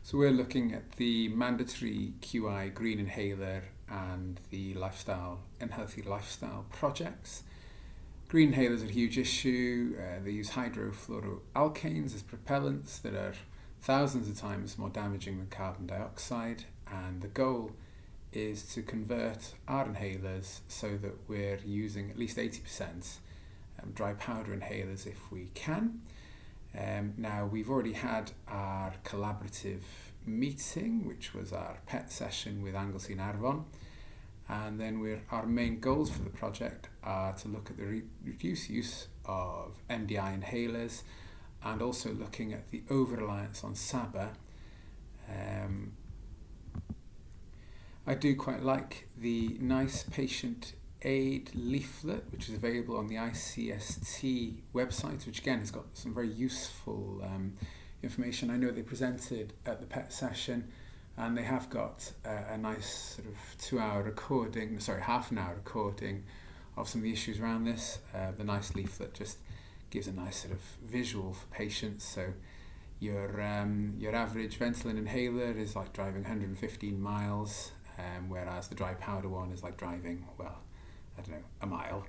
So we're looking at the mandatory QI green inhaler and the lifestyle and healthy lifestyle projects. Green inhalers are a huge issue. They use hydrofluoroalkanes as propellants that are thousands of times more damaging than carbon dioxide, and the goal is to convert our inhalers so that we're using at least 80% dry powder inhalers if we can. Now, we've already had our collaborative meeting, which was our PET session with Anglesey and Arfon, and then our main goals for the project are to look at the reduced use of MDI inhalers and also looking at the over-reliance on SABA. I do quite like the nice patient aid leaflet, which is available on the ICST website, which again has got some very useful information. I know they presented at the PET session, and they have got a nice sort of half an hour recording of some of the issues around this. The nice leaflet just gives a nice sort of visual for patients. So your average Ventolin inhaler is like driving 115 miles, whereas the dry powder one is like driving, a mile.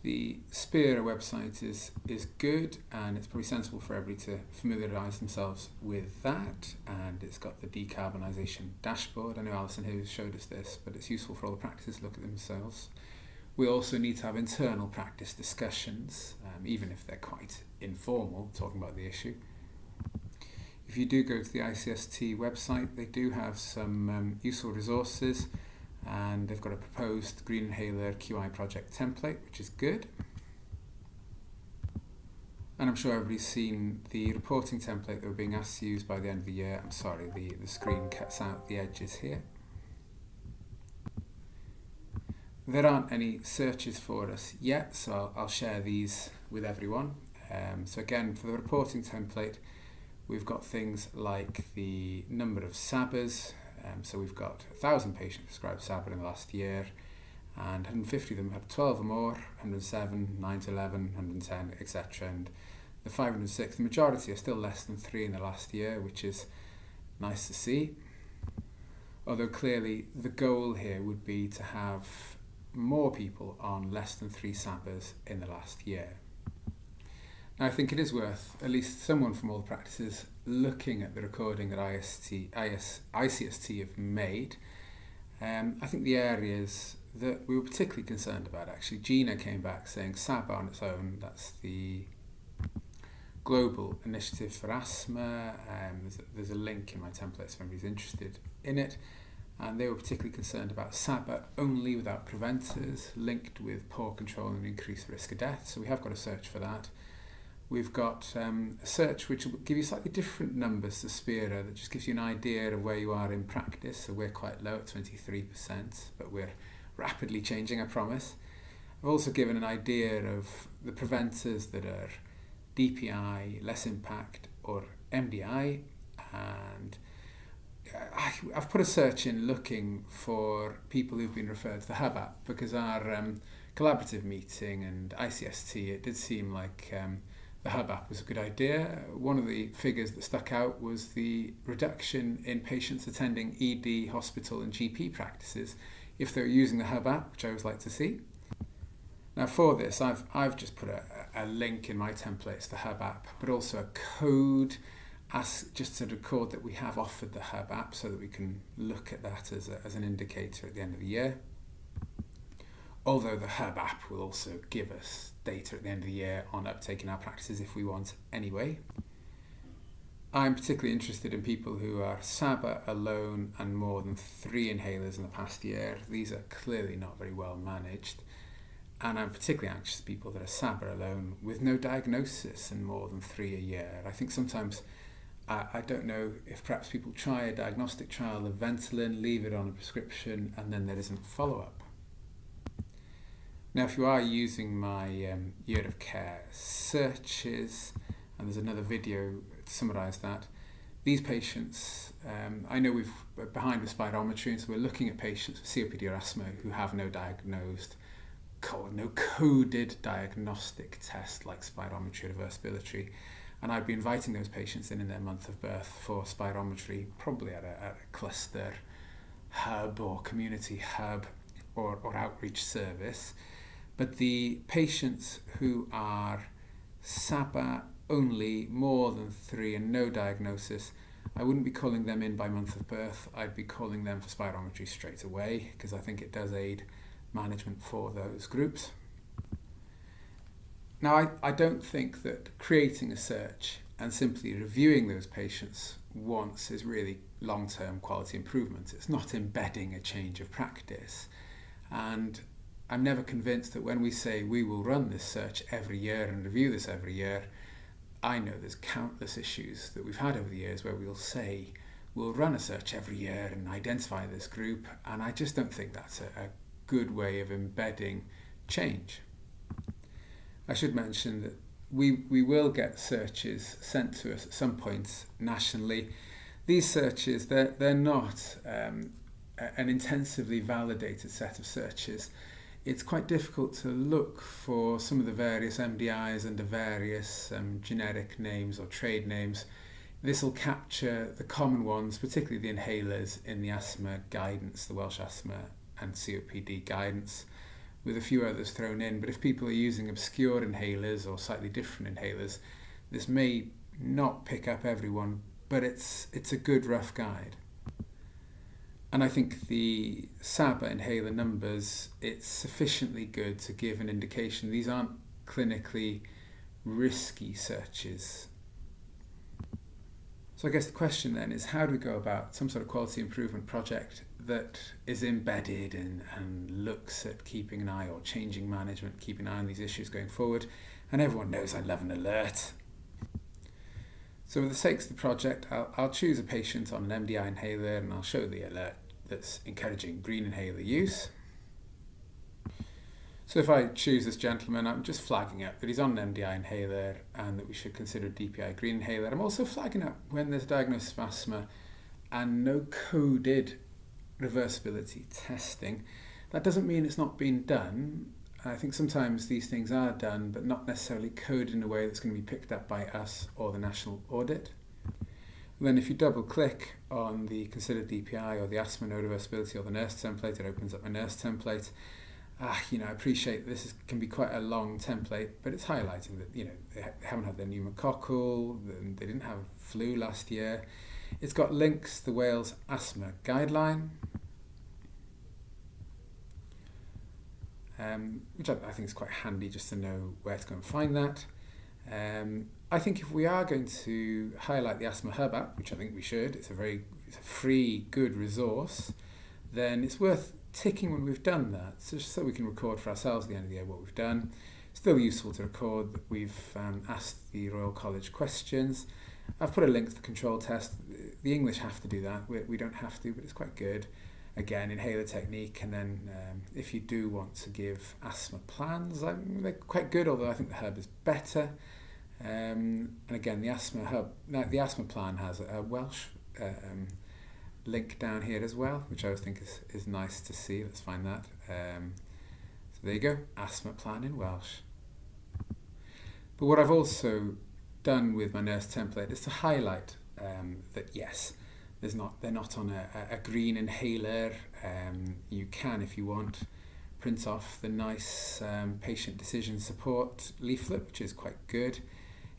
The Spira website is good, and it's probably sensible for everybody to familiarise themselves with that, and it's got the decarbonisation dashboard. I know Alison here showed us this, but it's useful for all the practices to look at themselves. We also need to have internal practice discussions, even if they're quite informal, talking about the issue. If you do go to the ICST website, they do have some useful resources, and they've got a proposed green inhaler QI project template, which is good. And I'm sure everybody's seen the reporting template that we're being asked to use by the end of the year. I'm sorry, the screen cuts out the edges here. There aren't any searches for us yet, so I'll share these with everyone. So again, for the reporting template, we've got things like the number of SABAs. So we've got 1,000 patients prescribed SABA in the last year, and 150 of them had 12 or more, 107, 9 to 11, 110, etc. And the 506, the majority are still less than 3 in the last year, which is nice to see. Although clearly the goal here would be to have more people on less than 3 SABAs in the last year. Now, I think it is worth at least someone from all the practices looking at the recording that ICST have made. I think the areas that we were particularly concerned about, actually, Gina came back saying SABA on its own, that's the Global Initiative for Asthma. There's a link in my template if anybody's interested in it. And they were particularly concerned about SABA only without preventers, linked with poor control and increased risk of death. So we have got a search for that. We've got a search which will give you slightly different numbers to Spira, that just gives you an idea of where you are in practice. So we're quite low at 23%, but we're rapidly changing, I promise. I've also given an idea of the preventers that are DPI, less impact, or MDI, and I've put a search in looking for people who've been referred to the Hub app, because our collaborative meeting and ICST, it did seem like the Hub app was a good idea. One of the figures that stuck out was the reduction in patients attending ED, hospital and GP practices if they're using the Hub app, which I always like to see. Now for this, I've just put a link in my templates to the Hub app, but also a code just to record that we have offered the Hub app, so that we can look at that as an indicator at the end of the year. Although the Hub app will also give us data at the end of the year on uptake in our practices if we want anyway. I'm particularly interested in people who are SABA alone and more than 3 inhalers in the past year. These are clearly not very well managed. And I'm particularly anxious people that are SABA alone with no diagnosis and more than 3 a year. I think sometimes, I don't know if perhaps people try a diagnostic trial of Ventolin, leave it on a prescription, and then there isn't follow-up. Now, if you are using my year of care searches, and there's another video to summarise that, these patients, I know we're behind with spirometry, and so we're looking at patients with COPD or asthma who have no coded diagnostic test like spirometry or reversibility, and I'd be inviting those patients in their month of birth for spirometry, probably at a cluster hub or community hub or outreach service. But the patients who are SABA only, more than 3 and no diagnosis, I wouldn't be calling them in by month of birth. I'd be calling them for spirometry straight away, because I think it does aid management for those groups. Now, I don't think that creating a search and simply reviewing those patients once is really long-term quality improvement. It's not embedding a change of practice. And I'm never convinced that when we say we will run this search every year and review this every year, I know there's countless issues that we've had over the years where we'll say we'll run a search every year and identify this group, and I just don't think that's a good way of embedding change. I should mention that we will get searches sent to us at some point nationally. These searches, they're not an intensively validated set of searches. It's quite difficult to look for some of the various MDIs under various generic names or trade names. This will capture the common ones, particularly the inhalers in the asthma guidance, the Welsh Asthma and COPD guidance, with a few others thrown in. But if people are using obscure inhalers or slightly different inhalers, this may not pick up everyone, but it's a good rough guide. And I think the SABA inhaler numbers, it's sufficiently good to give an indication these aren't clinically risky searches. So I guess the question then is, how do we go about some sort of quality improvement project that is embedded and looks at keeping an eye or changing management, keeping an eye on these issues going forward? And everyone knows I love an alert. So for the sake of the project, I'll choose a patient on an MDI inhaler and I'll show the alert that's encouraging green inhaler use. So if I choose this gentleman, I'm just flagging up that he's on an MDI inhaler and that we should consider DPI green inhaler. I'm also flagging up when there's a diagnosis of asthma and no coded reversibility testing. That doesn't mean it's not been done. I think sometimes these things are done, but not necessarily coded in a way that's going to be picked up by us or the national audit. Then if you double click on the consider DPI or the asthma no reversibility or the nurse template, it opens up a nurse template. I appreciate this can be quite a long template, but it's highlighting that, they haven't had their pneumococcal, they didn't have flu last year. It's got links to the Wales Asthma Guideline, which I think is quite handy just to know where to go and find that. I think if we are going to highlight the Asthma Hub app, which I think we should, it's a free, good resource, then it's worth ticking when we've done that, so we can record for ourselves at the end of the year what we've done. Still useful to record that we've asked the Royal College questions. I've put a link to the control test. The English have to do that. We don't have to, but it's quite good. Again, inhaler technique, and then if you do want to give asthma plans, they're quite good, although I think the hub is better. And again, the asthma plan has a Welsh link down here as well, which I always think is nice to see. Let's find that. So there you go, asthma plan in Welsh. But what I've also done with my nurse template is to highlight that yes, they're not on a green inhaler. You can, if you want, print off the nice patient decision support leaflet, which is quite good.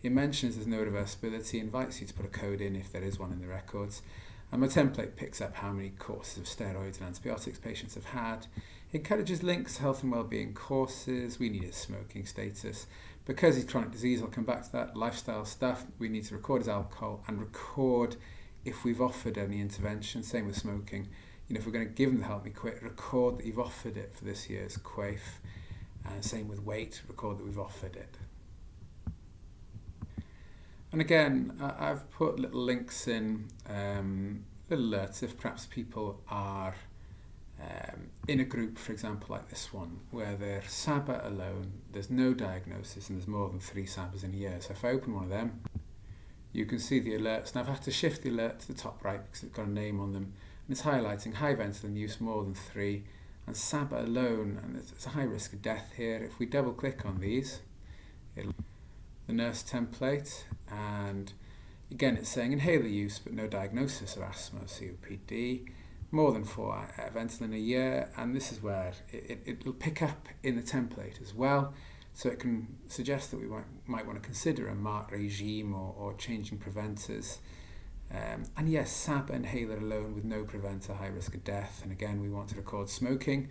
It mentions there's no reversibility, invites you to put a code in if there is one in the records. And my template picks up how many courses of steroids and antibiotics patients have had. It encourages links to health and wellbeing courses. We need his smoking status. Because he's chronic disease, I'll come back to that, lifestyle stuff. We need to record his alcohol and record if we've offered any intervention. Same with smoking. If we're going to give him the Help Me Quit, record that you've offered it for this year's QAIF. And same with weight, record that we've offered it. And again, I've put little links in, little alerts if perhaps people are in a group, for example, like this one, where they're SABA alone, there's no diagnosis, and there's more than 3 SABAs in a year. So if I open one of them, you can see the alerts. Now I've had to shift the alert to the top right because it's got a name on them. And it's highlighting high ventolin use, more than 3, and SABA alone, and it's a high risk of death here. If we double click on these, the nurse template, and again it's saying inhaler use but no diagnosis of asthma or COPD, more than 4 Ventolin a year, and this is where it'll pick up in the template as well, so it can suggest that we might want to consider a MART regime or changing preventers. And yes, SAB inhaler alone with no preventer, high risk of death, and again we want to record smoking.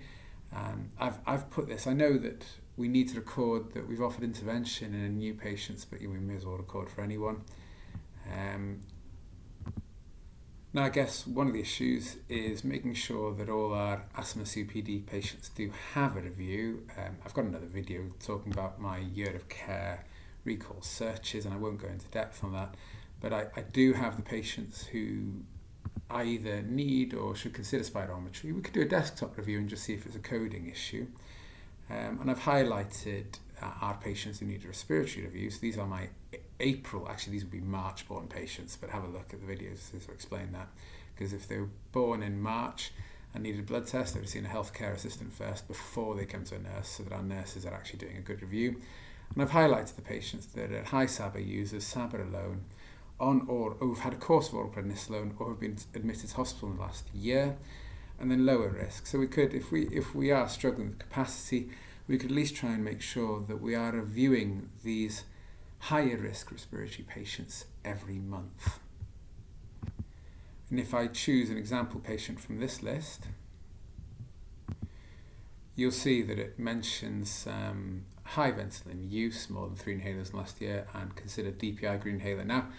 I've put this, I know that we need to record that we've offered intervention in new patients, but we may as well record for anyone. Now I guess one of the issues is making sure that all our asthma COPD patients do have a review. I've got another video talking about my year of care recall searches, and I won't go into depth on that, but I do have the patients who either need or should consider spirometry. We could do a desktop review and just see if it's a coding issue. And I've highlighted our patients who need a respiratory review. So these are my April, actually these would be March born patients, but have a look at the videos to explain that. Because if they were born in March and needed a blood test, they would have seen a healthcare assistant first before they come to a nurse, so that our nurses are actually doing a good review. And I've highlighted the patients that are high SABA users, SABA alone, or who've had a course of oral prednisolone or have been admitted to hospital in the last year, and then lower risk. So we could, if we are struggling with capacity, we could at least try and make sure that we are reviewing these higher risk respiratory patients every month. And if I choose an example patient from this list, you'll see that it mentions high Ventolin use, more than 3 inhalers last year, and consider DPI green inhaler. Now,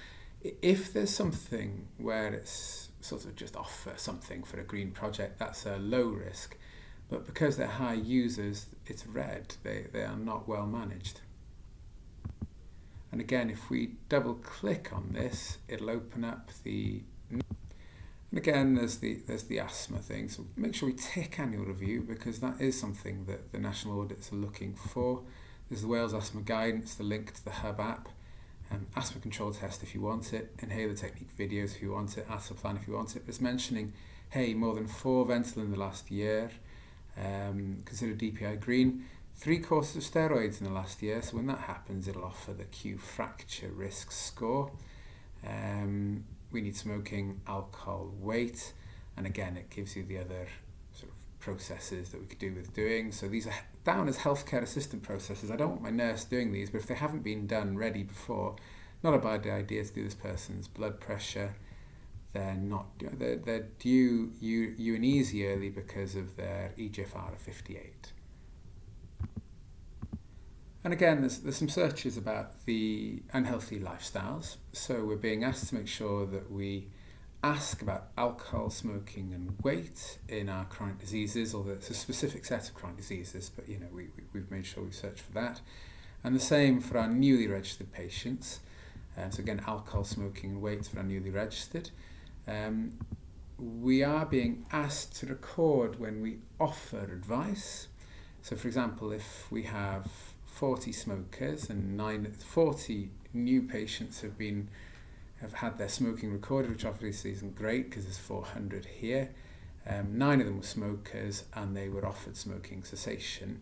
if there's something where it's sort of just offer something for a green project, that's a low risk. But because they're high users, it's red. They are not well managed. And again, if we double click on this, it'll open up the... And again, there's the asthma thing. So make sure we tick annual review, because that is something that the national audits are looking for. There's the Wales Asthma Guidance, the link to the Hub app. Asthma control test if you want it, inhaler technique videos if you want it, asthma plan if you want it. It's mentioning, hey, more than 4 Ventolin in the last year, consider DPI green, 3 courses of steroids in the last year, so when that happens it'll offer the Q fracture risk score. We need smoking, alcohol, weight, and again it gives you the other sort of processes that we could do with doing. So these are down as healthcare assistant processes. I don't want my nurse doing these, but if they haven't been done ready before, not a bad idea to do this person's blood pressure. They're due UNEASY early because of their EGFR of 58. And again, there's some searches about the unhealthy lifestyles. So we're being asked to make sure that we ask about alcohol, smoking and weight in our chronic diseases, although it's a specific set of chronic diseases, but we've made sure we search for that. And the same for our newly registered patients. So again, alcohol, smoking and weight for our newly registered. We are being asked to record when we offer advice. So for example, if we have 40 smokers and 40 new patients have had their smoking recorded, which obviously isn't great because there's 400 here. 9 of them were smokers and they were offered smoking cessation.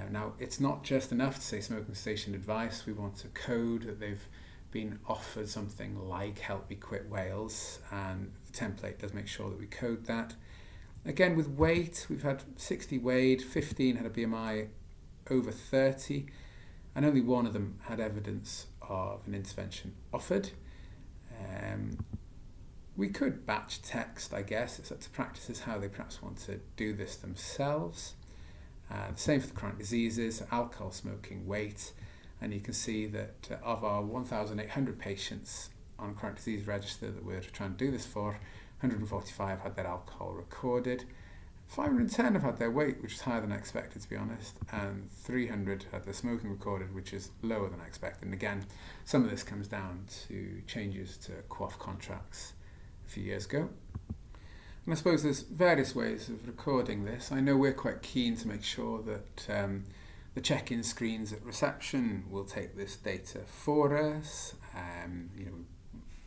Now, it's not just enough to say smoking cessation advice. We want to code that they've been offered something like Help Me Quit Wales, and the template does make sure that we code that. Again, with weight, we've had 60 weighed, 15 had a BMI over 30, and only 1 of them had evidence of an intervention offered. We could batch text, I guess. It's up to practices how they perhaps want to do this themselves. The same for the chronic diseases, alcohol, smoking, weight, and you can see that of our 1,800 patients on chronic disease register that we're trying to do this for, 145 had their alcohol recorded, 510 have had their weight, which is higher than I expected, to be honest, and 300 had their smoking recorded, which is lower than I expected. And again, some of this comes down to changes to QAIF contracts a few years ago. And I suppose there's various ways of recording this. I know we're quite keen to make sure that the check-in screens at reception will take this data for us.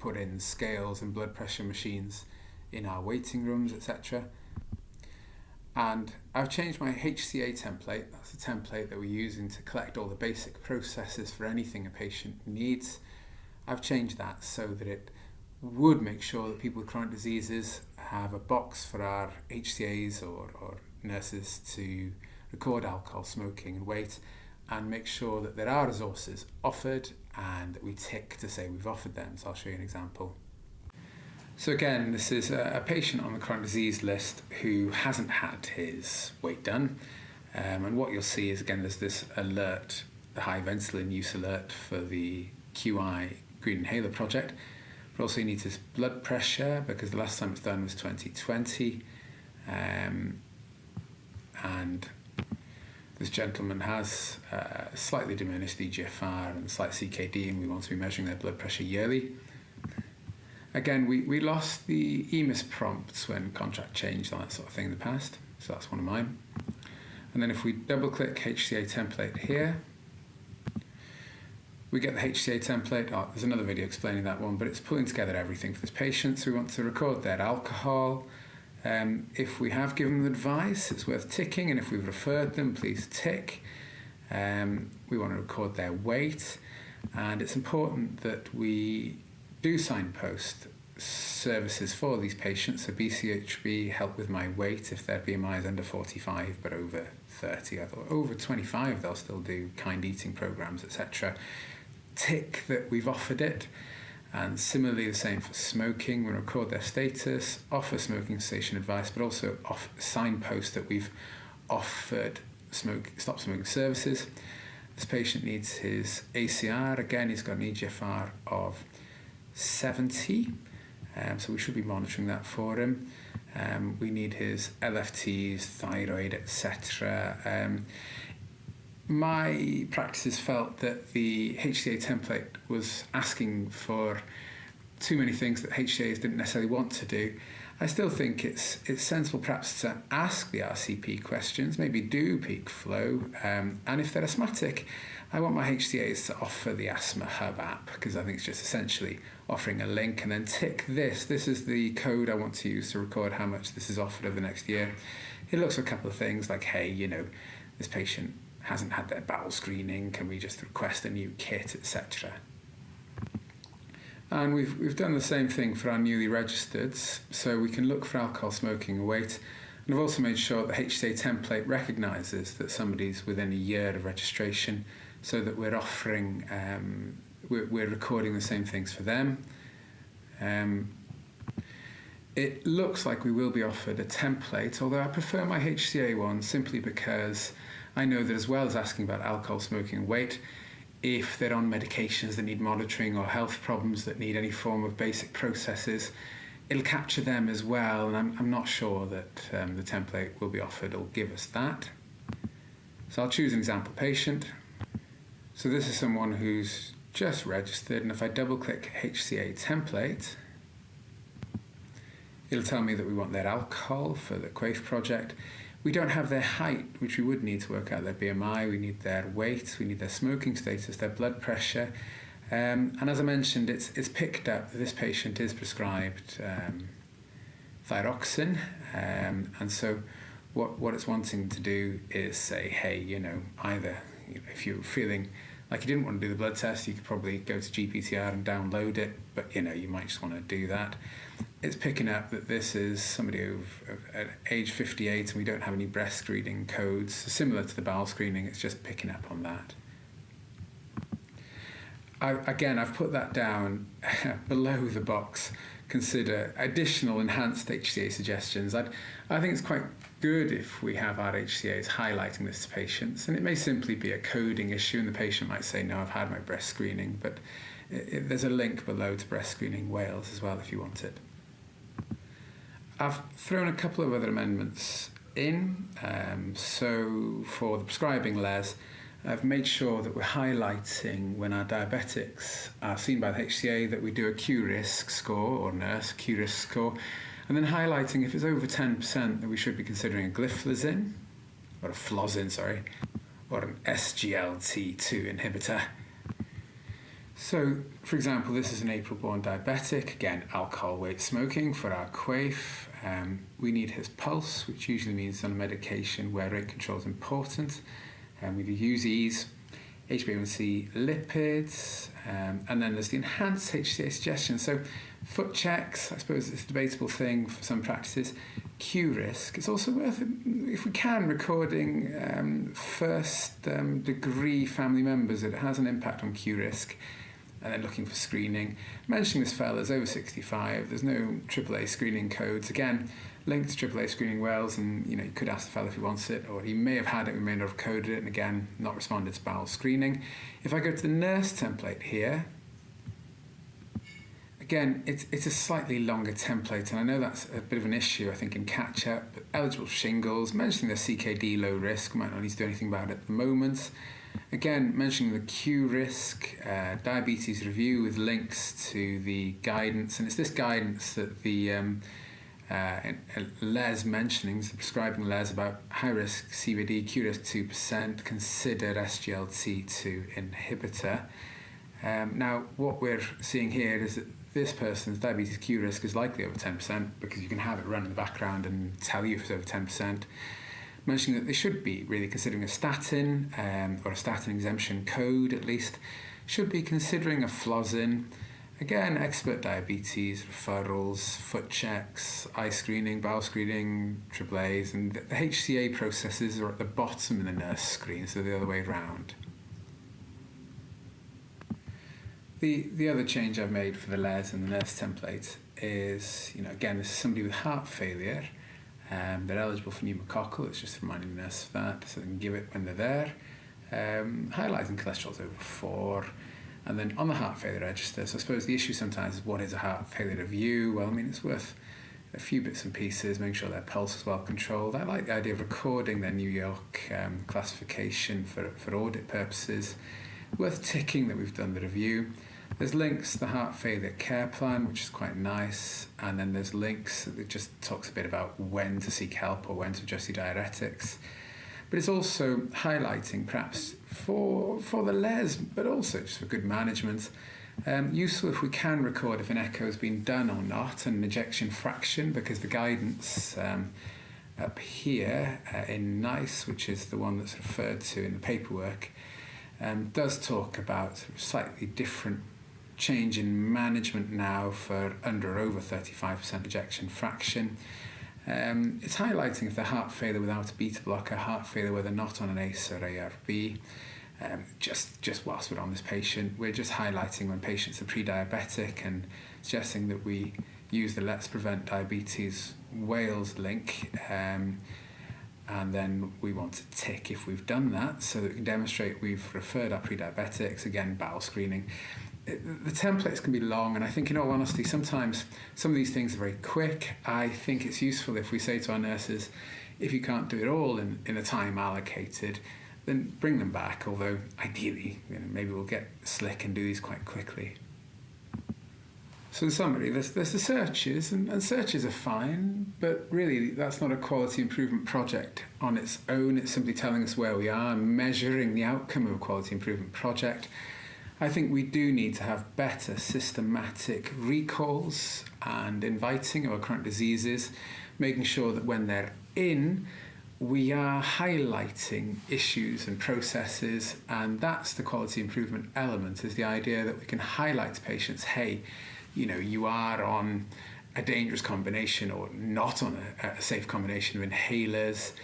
Put in scales and blood pressure machines in our waiting rooms, etc. And I've changed my HCA template. That's the template that we're using to collect all the basic processes for anything a patient needs. I've changed that so that it would make sure that people with chronic diseases have a box for our HCAs or nurses to record alcohol, smoking and weight, and make sure that there are resources offered and that we tick to say we've offered them. So I'll show you an example. So again, this is a patient on the chronic disease list who hasn't had his weight done. And what you'll see is, again, there's this alert, the high insulin use alert for the QAIF Green Inhaler project. But also he needs his blood pressure because the last time it was done was 2020. And this gentleman has slightly diminished EGFR and slight CKD, and we want to be measuring their blood pressure yearly. Again, we lost the EMIS prompts when contract changed and that sort of thing in the past, so that's one of mine. And then if we double click HCA template here, we get the HCA template. Oh, there's another video explaining that one, but it's pulling together everything for this patient. So we want to record their alcohol. If we have given them advice, it's worth ticking, and if we've referred them, please tick. We want to record their weight, and it's important that we do signpost services for these patients. So BCHB, help with my weight if their BMI is under 45 but over 30. I thought over 25 they'll still do kind eating programs, etc. Tick that we've offered it. And similarly the same for smoking. We record their status, offer smoking cessation advice, but also signpost that we've offered stop smoking services. This patient needs his ACR. Again, he's got an EGFR of 70, so we should be monitoring that for him. We need his LFTs, thyroid, etc. My practices felt that the HCA template was asking for too many things that HCAs didn't necessarily want to do. I still think it's sensible perhaps to ask the RCP questions, maybe do peak flow, and if they're asthmatic, I want my HCAs to offer the Asthma Hub app, because I think it's just essentially offering a link and then tick this. This is the code I want to use to record how much this is offered over the next year. It looks at a couple of things like, hey, this patient hasn't had their bowel screening, can we just request a new kit, etc. And we've done the same thing for our newly registereds, so we can look for alcohol, smoking and weight. And I've also made sure that the HCA template recognises that somebody's within a year of registration, so that we're offering, we're recording the same things for them. It looks like we will be offered a template, although I prefer my HCA one simply because I know that as well as asking about alcohol, smoking and weight, if they're on medications that need monitoring or health problems that need any form of basic processes, it'll capture them as well, and I'm not sure that the template will be offered will give us that. So I'll choose an example patient. So this is someone who's just registered, and if I double click HCA template, it'll tell me that we want their alcohol for the QAIF project. We don't have their height, which we would need to work out their BMI. We need their weight, we need their smoking status, their blood pressure. And as I mentioned, it's picked up that this patient is prescribed thyroxine. And so what it's wanting to do is say, hey, either if you're feeling like you didn't want to do the blood test, you could probably go to GPTR and download it, but you might just want to do that. It's picking up that this is somebody at age 58 and we don't have any breast screening codes. So similar to the bowel screening, it's just picking up on that. I've put that down below the box. Consider additional enhanced HCA suggestions. I think it's quite good if we have our HCAs highlighting this to patients, and it may simply be a coding issue and the patient might say, no, I've had my breast screening, but there's a link below to breast screening Wales as well if you want it. I've thrown a couple of other amendments in, so for the prescribing les, I've made sure that we're highlighting when our diabetics are seen by the HCA that we do a Q-risk score, or nurse Q-risk score, and then highlighting if it's over 10% that we should be considering a gliflozin, or a flozin, or an SGLT2 inhibitor. So, for example, this is an April-born diabetic. Again, alcohol, weight, smoking for our QAIF. We need his pulse, which usually means on medication where rate control is important. We do UZs, HbA1c, lipids, and then there's the enhanced HCA suggestion. So, foot checks, I suppose it's a debatable thing for some practices. Q risk. It's also worth, if we can, recording first degree family members that it has an impact on Q risk, and then looking for screening. Mentioning this fella's over 65, there's no AAA screening codes. Again, linked to AAA screening Wales, and you could ask the fella if he wants it, or he may have had it, we may not have coded it, and again, not responded to bowel screening. If I go to the nurse template here, again, it's a slightly longer template, and I know that's a bit of an issue, I think, in catch-up, but eligible for shingles, mentioning the CKD low risk, might not need to do anything about it at the moment. Again, mentioning the Q risk, diabetes review with links to the guidance, and it's this guidance that the Les mentioning, the prescribing Les about high risk CVD, Q risk 2%, consider SGLT2 inhibitor. Now, what we're seeing here is that this person's diabetes Q risk is likely over 10% because you can have it run in the background and tell you if it's over 10%. Mentioning that they should be really considering a statin or a statin exemption code at least, should be considering a Flozin. Again, expert diabetes, referrals, foot checks, eye screening, bowel screening, AAAs, and the HCA processes are at the bottom of the nurse screen, so the other way around. The other change I've made for the LES and the nurse template is, again, this is somebody with heart failure. They're eligible for pneumococcal. It's just reminding the nurse of that, so they can give it when they're there. Highlighting cholesterol's over 4. And then on the heart failure register, so I suppose the issue sometimes is what is a heart failure review? Well, it's worth a few bits and pieces, making sure their pulse is well controlled. I like the idea of recording their New York classification for audit purposes. Worth ticking that we've done the review. There's links to the heart failure care plan, which is quite nice, and then there's links that just talks a bit about when to seek help or when to adjust your diuretics. But it's also highlighting, perhaps for the LES, but also just for good management, useful if we can record if an echo has been done or not, and an ejection fraction, because the guidance up here in NICE, which is the one that's referred to in the paperwork, does talk about slightly different change in management now for under or over 35% ejection fraction. It's highlighting if they're heart failure without a beta blocker, heart failure where they're not on an ACE or ARB. Just whilst we're on this patient, we're just highlighting when patients are pre-diabetic and suggesting that we use the Let's Prevent Diabetes Wales link, and then we want to tick if we've done that so that we can demonstrate we've referred our pre-diabetics, again, bowel screening. The templates can be long, and I think, in all honesty, sometimes some of these things are very quick. I think it's useful if we say to our nurses, if you can't do it all in the time allocated, then bring them back, although ideally, maybe we'll get slick and do these quite quickly. So in summary, there's the searches, and searches are fine, but really that's not a quality improvement project on its own. It's simply telling us where we are, measuring the outcome of a quality improvement project. I think we do need to have better systematic recalls and inviting of our current diseases, making sure that when they're in, we are highlighting issues and processes, and that's the quality improvement element, is the idea that we can highlight to patients, hey, you are on a dangerous combination or not on a safe combination of inhalers,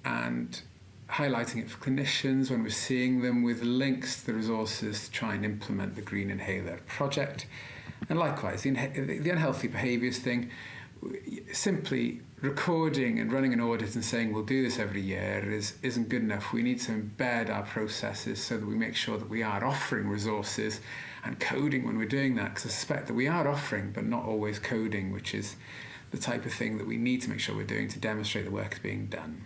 and highlighting it for clinicians when we're seeing them with links to the resources to try and implement the Green Inhaler project. And likewise, the unhealthy behaviours thing, simply recording and running an audit and saying we'll do this every year isn't good enough. We need to embed our processes so that we make sure that we are offering resources and coding when we're doing that, because I suspect that we are offering but not always coding, which is the type of thing that we need to make sure we're doing to demonstrate the work is being done.